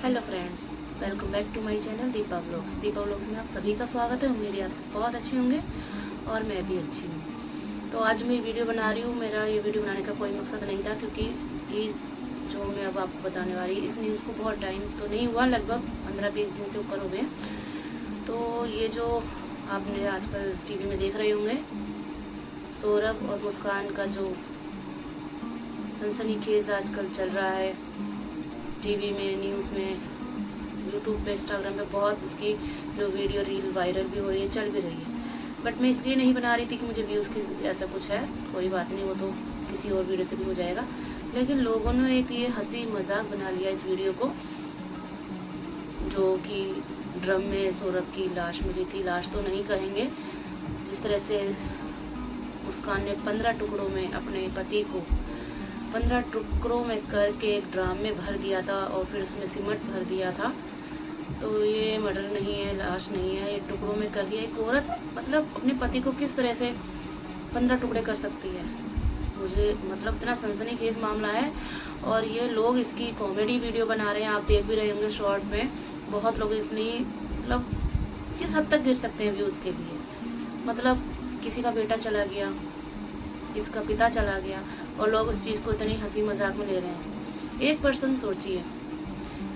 Hello friends, welcome back to my channel Deepa vlogs. Deepa vlogs में आप सभी का स्वागत है। उम्मीद है आप सब बहुत अच्छे होंगे और मैं भी अच्छी हूँ। तो आज मैं वीडियो बना रही हूँ। मेरा ये वीडियो बनाने का कोई मकसद नहीं था, क्योंकि ये जो मैं अब आपको बताने वाली इस न्यूज़ को बहुत टाइम तो नहीं हुआ, लगभग 15-20 दिन से ऊपर हो गए। तो ये जो आपने आजकल टीवी में देख रहे होंगे, सौरभ और मुस्कान का जो सनसनीखेज आजकल चल रहा है टीवी में, न्यूज़ में, यूट्यूब पे, इंस्टाग्राम पे, बहुत उसकी जो वीडियो रील वायरल भी हो रही है, चल भी रही है। बट मैं इसलिए नहीं बना रही थी कि मुझे व्यूज़ की ऐसा कुछ है, कोई बात नहीं, वो तो किसी और वीडियो से भी हो जाएगा। लेकिन लोगों ने एक ये हंसी मजाक बना लिया इस वीडियो को, जो कि ड्रम में सौरभ की लाश मिली थी। लाश तो नहीं कहेंगे, जिस तरह से मुस्कान ने 15 टुकड़ों में अपने पति को 15 टुकड़ों में करके एक ड्राम में भर दिया था और फिर उसमें सीमेंट भर दिया था। तो ये मर्डर नहीं है, लाश नहीं है, ये टुकड़ों में कर दिया। एक औरत मतलब अपने पति को किस तरह से 15 टुकड़े कर सकती है? मुझे मतलब इतना सनसनीखेज मामला है। और ये लोग इसकी कॉमेडी वीडियो बना रहे हैं, आप देख भी रहे होंगे शॉर्ट में। बहुत लोग इतनी मतलब किस हद तक गिर सकते हैं व्यूज़ के लिए। मतलब किसी का बेटा चला गया, किसका पिता चला गया, और लोग उस चीज़ को इतनी हंसी मजाक में ले रहे हैं। एक पर्सन सोचिए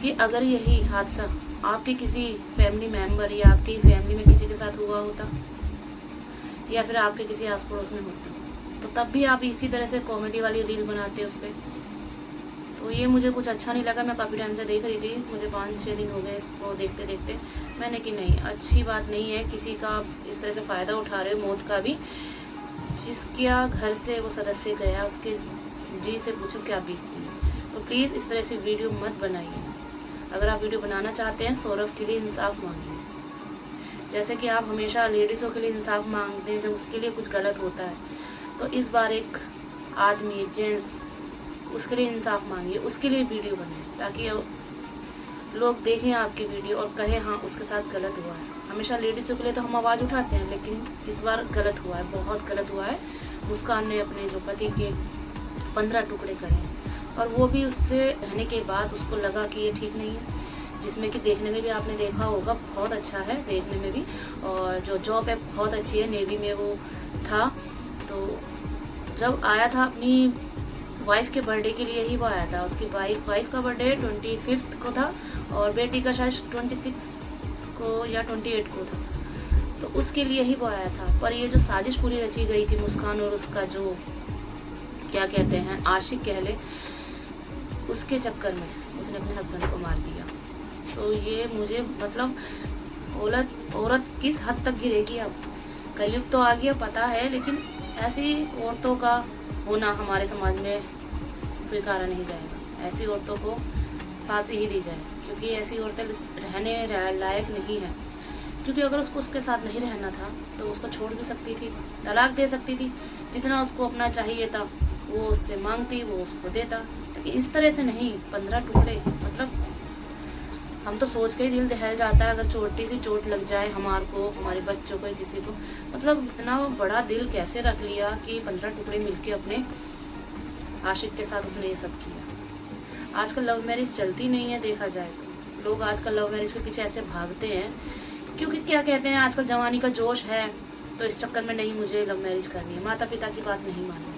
कि अगर यही हादसा आपके किसी फैमिली मेंबर या आपकी फैमिली में किसी के साथ हुआ होता, या फिर आपके किसी आस पड़ोस में होता, तो तब भी आप इसी तरह से कॉमेडी वाली रील बनाते उस पर। तो ये मुझे कुछ अच्छा नहीं लगा। मैं काफ़ी टाइम से देख रही थी, मुझे 5-6 दिन हो गए इसको देखते देखते। मैंने कि नहीं, अच्छी बात नहीं है किसी का इस तरह से फ़ायदा उठा रहे हो, मौत का भी। जिसके घर से वो सदस्य गया, उसके जी से पूछो क्या बीतती है। तो प्लीज़ इस तरह से वीडियो मत बनाइए। अगर आप वीडियो बनाना चाहते हैं, सौरभ के लिए इंसाफ मांगिए। जैसे कि आप हमेशा लेडीज़ों के लिए इंसाफ मांगते हैं जब उसके लिए कुछ गलत होता है, तो इस बार एक आदमी, एक जेंट्स, उसके लिए इंसाफ मांगिए, उसके लिए वीडियो बनाए, ताकि लोग देखें आपकी वीडियो और कहें हाँ उसके साथ गलत हुआ है। हमेशा लेडीज़ों के लिए तो हम आवाज़ उठाते हैं, लेकिन इस बार गलत हुआ है, बहुत गलत हुआ है। मुस्कान ने अपने जो पति के 15 टुकड़े करे हैं, और वो भी उससे रहने के बाद उसको लगा कि ये ठीक नहीं है। जिसमें कि देखने में भी आपने देखा होगा बहुत अच्छा है देखने में भी, और जो जॉब है बहुत अच्छी है, नेवी में वो था। तो जब आया था अपनी वाइफ के बर्थडे के लिए ही वो आया था। उसकी वाइफ का बर्थडे 25 को था और बेटी का शायद 26 को या 28 को था। तो उसके लिए ही वो आया था। पर ये जो साजिश पूरी रची गई थी मुस्कान और उसका जो क्या कहते हैं आशिक कह ले, उसके चक्कर में उसने अपने हस्बैंड को मार दिया। तो ये मुझे मतलब औरत किस हद तक गिरेगी अब? कलयुग तो आ गया पता है, लेकिन ऐसी औरतों का होना हमारे समाज में स्वीकारा नहीं जाएगा। ऐसी औरतों को फांसी ही दी जाए, क्योंकि ऐसी औरतें रहने लायक नहीं है। क्योंकि अगर उसको उसके साथ नहीं रहना था तो उसको छोड़ भी सकती थी, तलाक दे सकती थी। जितना उसको अपना चाहिए था वो उससे मांगती, वो उसको देता। लेकिन इस तरह से नहीं, 15 टुकड़े। मतलब हम तो सोच के ही दिल दहल जाता है, अगर छोटी सी चोट लग जाए हमारे को, हमारे बच्चों को, किसी को। मतलब इतना बड़ा दिल कैसे रख लिया कि 15 टुकड़े मिलके अपने आशिक के साथ उसने ये सब किया। आजकल लव मैरिज चलती नहीं है, देखा जाए तो लोग आजकल लव मैरिज के पीछे ऐसे भागते हैं, क्योंकि क्या कहते हैं आजकल जवानी का जोश है, तो इस चक्कर में नहीं मुझे लव मैरिज करनी है। माता पिता की बात नहीं मानिए,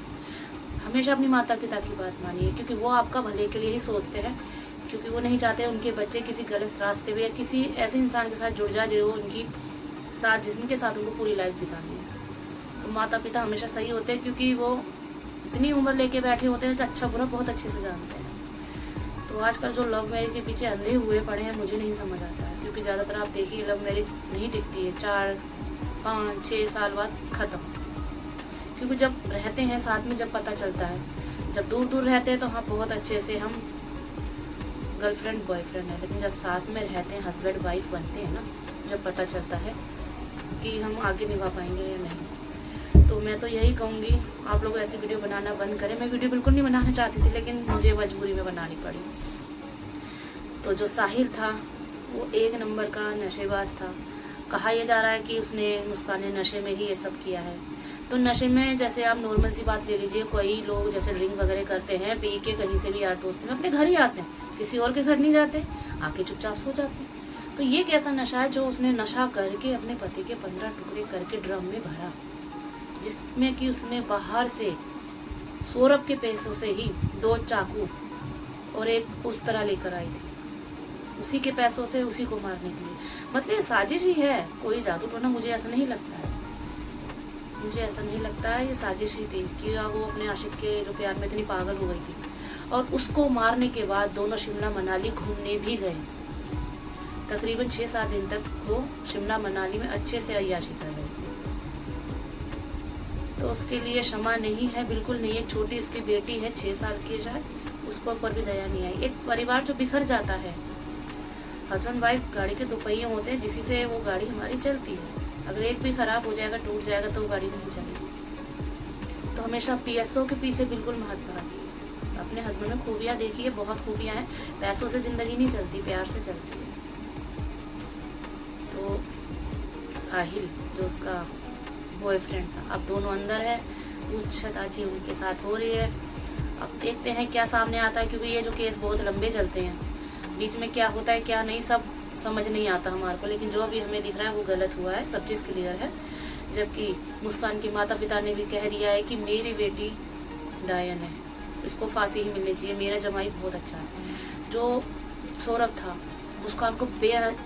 हमेशा अपनी माता पिता की बात मानिए, क्योंकि वो आपका भले के लिए ही सोचते हैं। क्योंकि वो नहीं चाहते उनके बच्चे किसी गलत रास्ते पे या किसी ऐसे इंसान के साथ जुड़ जाए जो उनकी साथ, जिसके साथ उनको पूरी लाइफ बितानी है। तो माता पिता हमेशा सही होते हैं, क्योंकि वो इतनी उम्र लेके बैठे होते हैं कि अच्छा बुरा बहुत अच्छे से जानते हैं। तो आजकल जो लव मैरिज के पीछे अंधे हुए पड़े हैं, मुझे नहीं समझ आता है। क्योंकि ज़्यादातर आप देखिए लव मैरिज नहीं टिकती है, 4-5-6 साल बाद ख़त्म। क्योंकि जब रहते हैं साथ में, जब पता चलता है, जब दूर दूर रहते हैं तो हाँ बहुत अच्छे से हम गर्लफ्रेंड बॉयफ्रेंड है, लेकिन जब साथ में रहते हैं, हस्बैंड वाइफ बनते हैं ना, जब पता चलता है कि हम आगे निभा पाएंगे या नहीं। तो मैं तो यही कहूँगी, आप लोग ऐसी वीडियो बनाना बंद करें। मैं वीडियो बिल्कुल नहीं बनाना चाहती थी, लेकिन मुझे मजबूरी में बनानी पड़ी। तो जो साहिल था वो 1 नंबर का नशेबाज था। कहा यह जा रहा है कि उसने, मुस्कान ने नशे में ही ये सब किया है। तो नशे में जैसे आप नॉर्मल सी बात ले लीजिए, कोई लोग जैसे ड्रिंक वगैरह करते हैं, पी के कहीं से भी यार दोस्त में अपने घर ही आते हैं, किसी और के घर नहीं जाते, आके चुपचाप सो जाते हैं। तो ये कैसा नशा है जो उसने नशा करके अपने पति के 15 टुकड़े करके ड्रम में भरा, जिसमें कि उसने बाहर से सौरभ के पैसों से ही 2 चाकू और एक उस तरह लेकर आई थी, उसी के पैसों से उसी को मारने के लिए। मतलब ये साजिश ही है, कोई जादू टोना मुझे ऐसा नहीं लगता है, मुझे ऐसा नहीं लगता है, ये साजिश ही थी कि वो अपने आशिक के जो प्यार में इतनी पागल हो गई थी। और उसको मारने के बाद दोनों शिमला मनाली घूमने भी गए, तकरीबन 6-7 दिन तक वो शिमला मनाली में अच्छे से अय्याशी कर रहे थे। तो उसके लिए क्षमा नहीं है, बिल्कुल नहीं। एक छोटी उसकी बेटी है 6 साल की शायद, उसको ऊपर भी दया नहीं आई। एक परिवार जो बिखर जाता है, हस्बैंड वाइफ गाड़ी के 2 पहिए होते हैं जिसी से वो गाड़ी हमारी चलती है, अगर एक भी खराब हो जाएगा, टूट जाएगा तो वो गाड़ी नहीं चलेगी। तो हमेशा पीएसओ के पीछे बिल्कुल मत भागिए, अपने हस्बैंड में खूबियाँ देखिए, बहुत खूबियाँ हैं। पैसों से जिंदगी नहीं चलती, प्यार से चलती है। तो साहिल जो उसका बॉयफ्रेंड था, अब दोनों अंदर है, पूछताछ उनके साथ हो रही है। अब देखते हैं क्या सामने आता है, क्योंकि ये जो केस बहुत लंबे चलते हैं, बीच में क्या होता है क्या नहीं सब समझ नहीं आता हमारे को। लेकिन जो अभी हमें दिख रहा है वो गलत हुआ है, सब चीज़ क्लियर है। जबकि मुस्कान के माता पिता ने भी कह दिया है कि मेरी बेटी डायन है, इसको फांसी ही मिलनी चाहिए, मेरा जमाई बहुत अच्छा है। जो सौरभ था मुस्कान को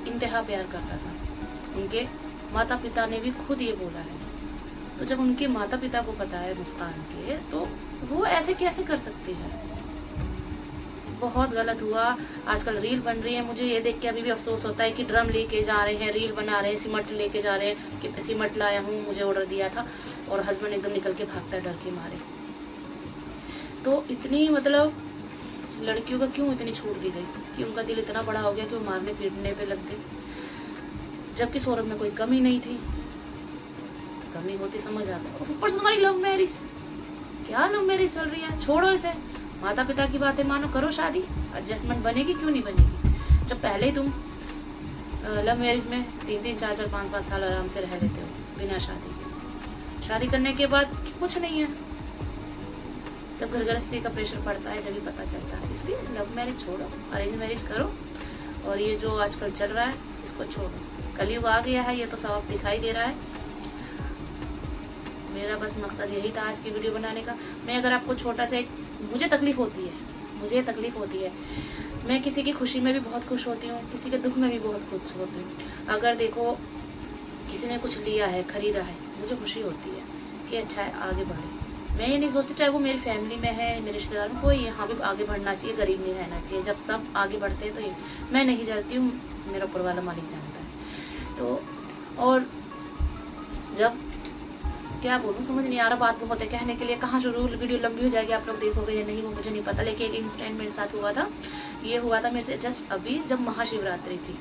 इंतहा प्यार करता था, उनके माता पिता ने भी खुद ये बोला है। तो जब उनके माता पिता को पता है मुस्कान के, तो वो ऐसे कैसे कर सकती है, बहुत गलत हुआ। आजकल रील बन रही है, मुझे ये देख के अभी भी अफसोस होता है कि ड्रम लेके जा रहे हैं, रील बना रहे हैं, सीमेंट लेके जा रहे हैं कि सीमेंट लाया हूँ, मुझे ऑर्डर दिया था, और हस्बैंड एकदम निकल के भागता है डर के मारे। तो इतनी मतलब लड़कियों का क्यों इतनी छूट दी गई कि उनका दिल इतना बड़ा हो गया कि वो मारने पीटने पे लग गए, जबकि सौरभ में कोई कमी नहीं थी। कमी होती समझ आता। और ऊपर से तुम्हारी लव मैरिज, क्या लव मैरिज चल रही है, छोड़ो इसे, माता पिता की बातें मानो, करो शादी, एडजस्टमेंट बनेगी क्यों नहीं बनेगी। जब पहले ही तुम लव मैरिज में 3-3, 4-4, 5-5 साल आराम से रह लेते हो बिना शादी के, शादी करने के बाद कुछ नहीं है, जब घर गृहस्थी का प्रेशर पड़ता है जब भी पता चलता है। इसलिए लव मैरिज छोड़ो, अरेंज मैरिज करो, और ये जो आजकल चल रहा है इसको छोड़ो। कलयुग आ गया है, ये तो साफ दिखाई दे रहा है। मेरा बस मकसद यही था आज की वीडियो बनाने का। मैं अगर आपको छोटा सा मुझे तकलीफ होती है, मैं किसी की खुशी में भी बहुत खुश होती हूँ, किसी के दुख में भी बहुत खुश होती हूँ। अगर देखो किसी ने कुछ लिया है, खरीदा है, मुझे खुशी होती है कि अच्छा है, आगे बढ़े। मैं ये नहीं सोचती, चाहे वो मेरी फैमिली में है, मेरे रिश्तेदार में, कोई यहाँ भी आगे बढ़ना चाहिए, गरीब नहीं रहना चाहिए। जब सब आगे बढ़ते हैं तो ये मैं नहीं जलती हूँ, मेरा ऊपर वाला मालिक जानता है। तो और जब क्या बोलूँ समझ नहीं आ रहा, बात बहुत है कहने के लिए, कहाँ शुरू, वीडियो लंबी हो जाएगी, आप लोग देखोगे या नहीं वो मुझे नहीं पता। लेकिन एक इंसिडेंट मेरे साथ हुआ था, ये हुआ था मेरे से जस्ट अभी, जब महाशिवरात्रि थी।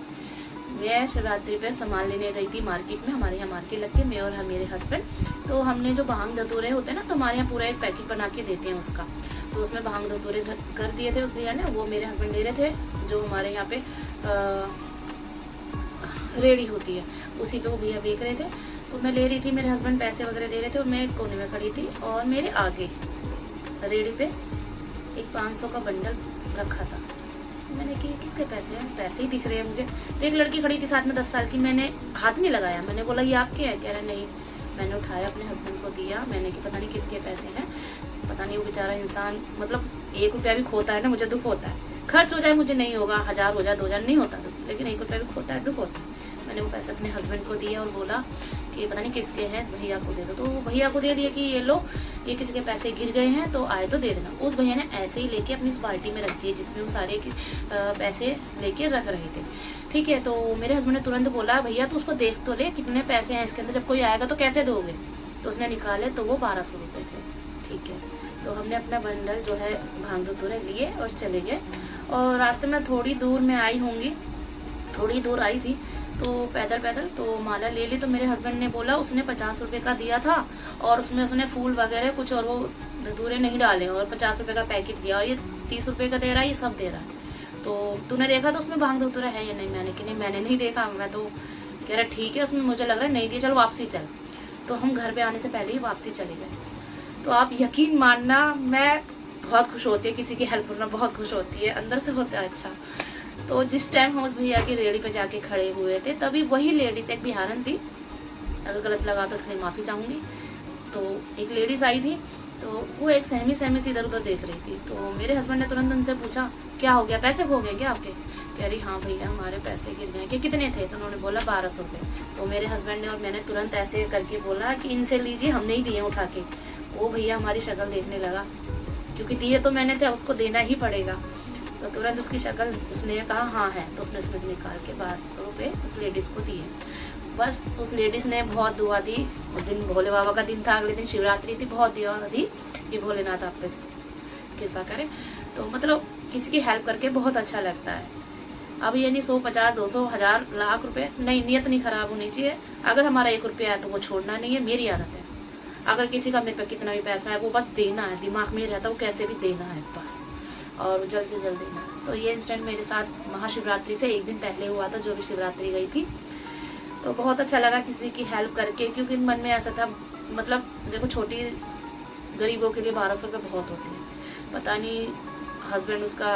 मैं शिवरात्रि पे सामान लेने गई थी मार्केट में, हमारे यहाँ मार्केट लगती है, मैं और मेरे हस्बैंड। तो हमने जो भांग धतूरे होते हैं ना, तो हमारे यहाँ पूरा एक पैकेट बना के देते हैं उसका, तो उसमें भांग धतूरे कर दिए थे उस भैया ने, वो मेरे हस्बैंड ले रहे थे, जो हमारे यहाँ पे रेडी होती है उसी पे वो भैया बेच रहे थे। तो मैं ले रही थी, मेरे हस्बैंड पैसे वगैरह दे रहे थे, और मैं एक कोने में खड़ी थी, और मेरे आगे रेडी पे एक 500 का बंडल रखा था। मैंने कि किसके पैसे हैं, पैसे ही दिख रहे हैं मुझे। तो एक लड़की खड़ी थी साथ में 10 साल की, मैंने हाथ नहीं लगाया, मैंने बोला ये आपके हैं, कह रहे नहीं। मैंने उठाया, अपने हस्बैंड को दिया, मैंने कि पता नहीं किसके पैसे हैं, पता नहीं वो बेचारा इंसान, मतलब 1 रुपया भी खोता है ना, मुझे दुख होता है। खर्च हो जाए मुझे नहीं होगा, 1000 हो जाए 2000 नहीं होता, लेकिन 1 रुपया भी खोता है, दुख होता है। मैंने वो पैसे अपने हस्बैंड को दिए और बोला कि पता नहीं किसके हैं, भैया को दे दो। तो भैया को दे दिया कि ये लो, ये किसी के पैसे गिर गए हैं तो आए तो दे देना। उस भैया ने ऐसे ही लेके अपनी इस बाल्टी में रख दिए जिसमें वो सारे पैसे लेके रख रहे थे। ठीक है, तो मेरे हस्बैंड ने तुरंत बोला भैया तो उसको देख तो ले कितने पैसे हैं इसके अंदर, जब कोई आएगा तो कैसे दोगे। तो उसने निकाले तो वो 1200 रुपये थे। ठीक है, तो हमने अपना बंडल जो है भांग धतूरे लिए और चले गए। और रास्ते में थोड़ी दूर में आई होंगी, थोड़ी दूर आई थी, तो पैदल तो माला ले ली। तो मेरे हस्बैंड ने बोला उसने 50 रुपये का दिया था, और उसमें उसने फूल वगैरह कुछ और वो धतूरे नहीं डाले, और 50 रुपये का पैकेट दिया, और ये 30 रुपये का दे रहा है, ये सब दे रहा है। तो तूने देखा तो उसमें भांग धतूरा है या नहीं। मैंने कि नहीं मैंने नहीं देखा। मैं तो कह रहा ठीक है, उसमें मुझे लग रहा है नहीं दिया, चलो वापसी चल। तो हम घर पे आने से पहले ही वापसी चले गए। तो आप यकीन मानना, मैं बहुत खुश होती है, किसी की हेल्प करना बहुत खुश होती है, अंदर से होता है अच्छा। तो जिस टाइम हम उस भैया की रेहड़ी पे जाके खड़े हुए थे, तभी वही लेडीज, एक बिहारन थी, अगर गलत लगा तो उसके लिए माफ़ी चाहूँगी, तो एक लेडीज़ आई थी, तो वो एक सहमी से इधर उधर देख रही थी। तो मेरे हस्बैंड ने तुरंत उनसे पूछा, क्या हो गया, पैसे खो गए क्या आपके? कह रही हाँ भैया हमारे पैसे गिर गए। कि कितने थे? तो उन्होंने बोला 1200 रुपये। तो मेरे हस्बैंड ने और मैंने तुरंत ऐसे करके बोला कि इनसे लीजिए, हम नहीं दिए उठा के। वो भैया हमारी शक्ल देखने लगा, क्योंकि दिए तो मैंने थे, उसको देना ही पड़ेगा। तो तुरंत उसकी शक्ल, उसने कहा हाँ है, तो उसने उसमें से निकाल के 1200 रुपये उस लेडीज़ को दिए। बस उस लेडीज़ ने बहुत दुआ दी। उस दिन भोले बाबा का दिन था, अगले दिन शिवरात्रि थी, बहुत दुआ दी कि भोलेनाथ आप पे कृपा करें। तो मतलब किसी की हेल्प करके बहुत अच्छा लगता है। अब ये नहीं 100, 50, 200, 1000, लाख रुपए, नहीं, नीयत नहीं खराब होनी चाहिए। अगर हमारा 1 रुपया है तो वो छोड़ना नहीं है, मेरी आदत है। अगर किसी का मेरे पे कितना भी पैसा है, वो बस देना है, दिमाग में रहता है वो कैसे भी देना है बस, और जल्द से जल्द देना है। तो ये इंसिडेंट मेरे साथ महाशिवरात्रि से एक दिन पहले हुआ था, जो भी शिवरात्रि गई थी। तो बहुत अच्छा लगा किसी की हेल्प करके, क्योंकि मन में ऐसा था, मतलब देखो छोटी गरीबों के लिए 1200 रुपये बहुत होते हैं। पता नहीं हस्बैंड उसका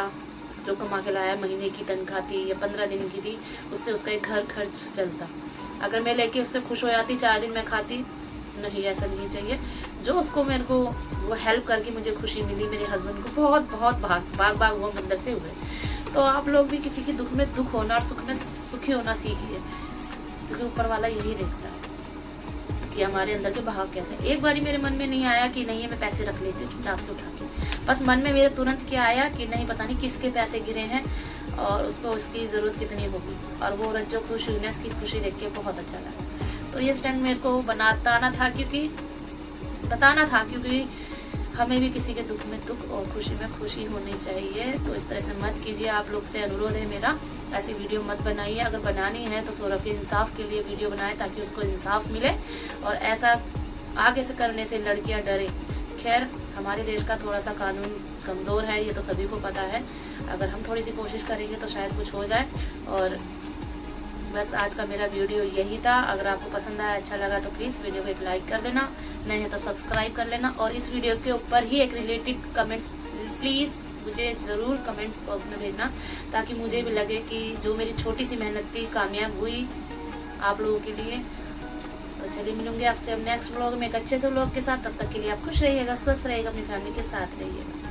जो कमा के लाया महीने की तनख्वाह थी या 15 दिन की थी, उससे उसका एक घर खर्च चलता। अगर मैं लेके उससे खुश हो जाती, 4 दिन मैं खाती, नहीं, ऐसा नहीं चाहिए। जो उसको मेरे को वो हेल्प करके मुझे खुशी मिली, मेरे हस्बैंड को बहुत बहुत भाग वो अंदर से हुए। तो आप लोग भी किसी के दुख में दुख होना और सुख में सुखी होना सीखिए, क्योंकि ऊपर वाला यही देखता है कि हमारे अंदर के भाव कैसे। एक बारी मेरे मन में नहीं आया कि नहीं मैं पैसे रख लेती हूँ चुपचाप से उठा के, बस मन में मेरे तुरंत क्या आया कि नहीं, पता नहीं किसके पैसे गिरे हैं और उसको उसकी ज़रूरत कितनी होगी, और वो औरत जो खुश हुई ना, उसकी खुशी देख के बहुत अच्छा लगा। तो ये स्टैंड मेरे को बताना था, क्योंकि हमें भी किसी के दुख में दुख और खुशी में खुशी होनी चाहिए। तो इस तरह से मत कीजिए, आप लोग से अनुरोध है मेरा, ऐसी वीडियो मत बनाइए। अगर बनानी है तो सौरभ के इंसाफ के लिए वीडियो बनाए, ताकि उसको इंसाफ मिले, और ऐसा आगे से करने से लड़कियां डरे। खैर, हमारे देश का थोड़ा सा कानून कमज़ोर है, ये तो सभी को पता है। अगर हम थोड़ी सी कोशिश करेंगे तो शायद कुछ हो जाए। और बस आज का मेरा वीडियो यही था। अगर आपको पसंद आया, अच्छा लगा, तो प्लीज़ वीडियो को एक लाइक कर देना, नहीं है तो सब्सक्राइब कर लेना। और इस वीडियो के ऊपर ही एक रिलेटेड कमेंट्स प्लीज़ मुझे ज़रूर कमेंट्स बॉक्स में भेजना, ताकि मुझे भी लगे कि जो मेरी छोटी सी मेहनत थी कामयाब हुई आप लोगों के लिए। तो चलिए, मिलूंगी आपसे अब नेक्स्ट व्लॉग में एक अच्छे से व्लॉग के साथ। तब तक के लिए आप खुश रहिएगा, स्वस्थ रहिएगा, अपनी फैमिली के साथ रहिएगा।